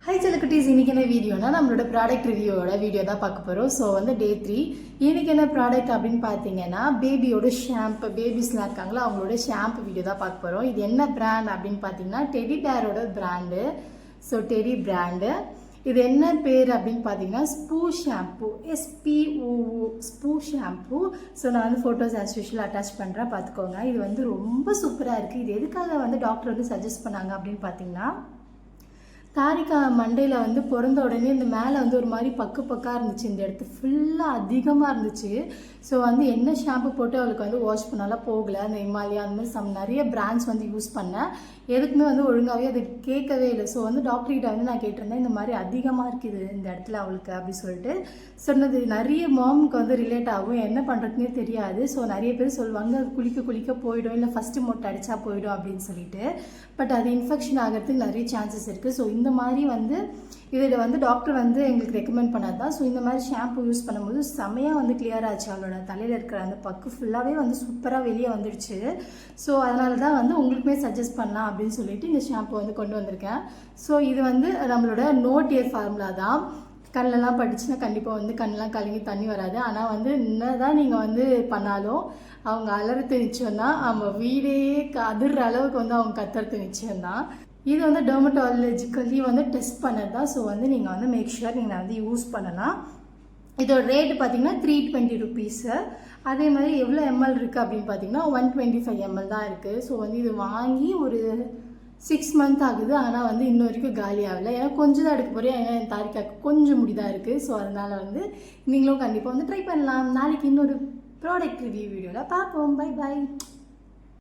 High செல்லக்குட்டீஸ், இன்றைக்கி என்ன வீடியோனா நம்மளோட ப்ராடக்ட் ரிவ்யூவோட வீடியோ தான் பார்க்க போகிறோம். ஸோ டே 3 இன்றைக்கி என்ன ப்ராடக்ட் அப்படின்னு பார்த்தீங்கன்னா பேபியோட ஷாம்பு, பேபிஸ்லாம் இருக்காங்களா அவங்களோட ஷாம்பு வீடியோ தான் பார்க்க போகிறோம். இது என்ன பிராண்ட் அப்படின்னு பார்த்தீங்கன்னா டெடி பேரோட பிராண்டு. ஸோ டெடி பிராண்டு இது என்ன பேர் அப்படின்னு பார்த்தீங்கன்னா ஸ்பூ ஷாம்பு, SPOO ஸ்பூ ஷாம்பு. ஸோ நான் ஃபோட்டோஸ் ஆஸ் யூஷுவல் அட்டாச் பண்ணுறேன், பார்த்துக்கோங்க. இது ரொம்ப சூப்பராக இருக்குது. இது எதுக்காக டாக்டர் சஜஸ்ட் பண்ணாங்க அப்படின்னு பார்த்தீங்கன்னா, தாரிகா மண்டையில் பிறந்த உடனே இந்த மேலே ஒரு மாதிரி பக்காக இருந்துச்சு. இந்த இடத்து ஃபுல்லாக அதிகமாக இருந்துச்சு. ஸோ என்ன ஷாம்பு போட்டு அவளுக்கு வாஷ் பண்ணாலும் போகலை. அந்த ஹிமாலயா அந்த மாதிரி நிறைய பிராண்ட்ஸ் யூஸ் பண்ணேன். எதுக்குமே ஒழுங்காகவே அது கேட்கவே இல்லை. ஸோ டாக்டர்கிட்ட நான் கேட்டிருந்தேன், இந்த மாதிரி அதிகமாக இருக்குது இந்த இடத்துல அவளுக்கு அப்படி சொல்லிட்டு சொன்னது. நிறைய மாமுக்கு ரிலேட் ஆகும், என்ன பண்ணுறதுனே தெரியாது. ஸோ நிறைய பேர் சொல்லுவாங்க அது குளிக்க போயிடும், இல்லை ஃபஸ்ட்டு மொட்டை அடித்தா போயிடும் அப்படின்னு சொல்லிட்டு. பட் அது இன்ஃபெக்ஷன் ஆகிறதுக்கு நிறைய சான்சஸ் இருக்குது. ஸோ இந்த மாதிரி இதில் டாக்டர் எங்களுக்கு ரெக்கமெண்ட் பண்ணது தான். ஸோ இந்த மாதிரி ஷாம்பு யூஸ் பண்ணும்போது செமையாக கிளியர் ஆச்சு. அவளோட தலையில் இருக்கிற அந்த பக்கு ஃபுல்லாகவே சூப்பராக வெளியே வந்துடுச்சு. ஸோ அதனால தான் உங்களுக்குமே சஜஸ்ட் பண்ணலாம் அப்படின்னு சொல்லிட்டு இந்த ஷாம்பு கொண்டு வந்திருக்கேன். ஸோ இது நம்மளோட நோ டியர் ஃபார்முலா தான். கண்ணெல்லாம் படிச்சுன்னா கண்டிப்பாக கண்ணெலாம் கலங்கி தண்ணி வராது. ஆனால் என்ன தான் நீங்கள் பண்ணாலும் அவங்க அலறது நிச்சயம்தான். அவங்க வீடே அதிர்ற அளவுக்கு அவங்க கத்துறது நிச்சயம்தான். இது டெர்மட்டாலஜிக்கலி டெஸ்ட் பண்ணது தான். ஸோ நீங்கள் மேக் ஷுர் நீங்கள் யூஸ் பண்ணலாம். இதோட ரேட்டு பார்த்தீங்கன்னா 320 ருபீஸு. அதே மாதிரி எவ்வளோ எம்எல் இருக்குது அப்படின்னு பார்த்தீங்கன்னா 125 ml தான் இருக்குது. ஸோ இது வாங்கி ஒரு 6 month ஆகுது. ஆனால் இன்ன வரைக்கும் காலி ஆகலை. ஏன்னா கொஞ்சம் தான் எடுக்க போகிறேன். ஏன்னா என் தாரிக்காக்கு கொஞ்சம் முடிதான் இருக்குது. ஸோ அதனால் நீங்களும் கண்டிப்பாக ட்ரை பண்ணலாம். நாளைக்கு இன்னொரு ப்ராடக்ட் ரிவ்யூ வீடியோவில் பார்ப்போம். Bye bye.